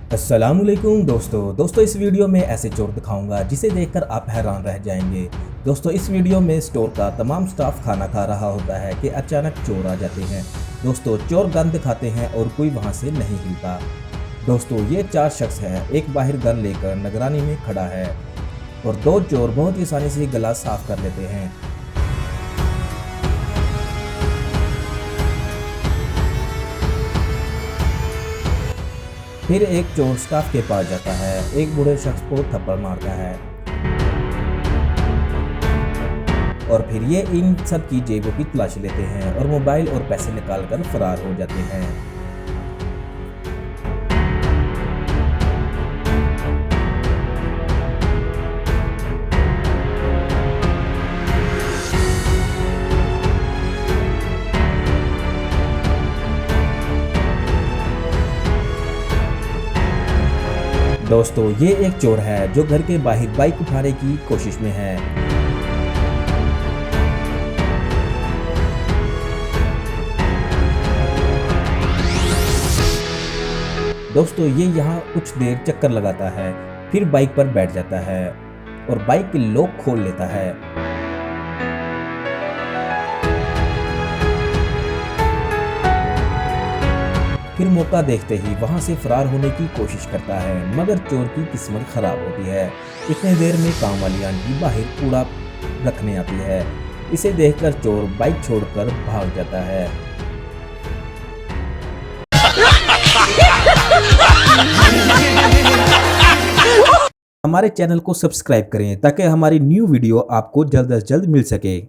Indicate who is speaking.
Speaker 1: अस्सलामुअलैकुम दोस्तों इस वीडियो में ऐसे चोर दिखाऊंगा जिसे देखकर आप हैरान रह जाएंगे। दोस्तों इस वीडियो में स्टोर का तमाम स्टाफ खाना खा रहा होता है कि अचानक चोर आ जाते हैं। दोस्तों चोर गन दिखाते हैं और कोई वहां से नहीं हिलता। दोस्तों ये 4 शख्स हैं, एक बाहर गन लेकर निगरानी में खड़ा है और 2 चोर बहुत ही आसानी से गला साफ कर लेते हैं। फिर एक चोर स्टाफ के पास जाता है, एक बूढ़े शख्स को थप्पड़ मारता है और फिर ये इन सब की जेबों की तलाशी लेते हैं और मोबाइल और पैसे निकालकर फरार हो जाते हैं। दोस्तों ये एक चोर है जो घर के बाहर बाइक उठाने की कोशिश में है। दोस्तों ये यहाँ कुछ देर चक्कर लगाता है, फिर बाइक पर बैठ जाता है और बाइक के लॉक खोल लेता है। फिर मौका देखते ही वहां से फरार होने की कोशिश करता है, मगर चोर की किस्मत खराब होती है। इतने देर में काम वाली आंटी बाहर कूड़ा रखने आती है। इसे देखकर चोर बाइक छोड़कर भाग जाता है। हमारे चैनल को सब्सक्राइब करें ताकि हमारी न्यू वीडियो आपको जल्द से जल्द मिल सके।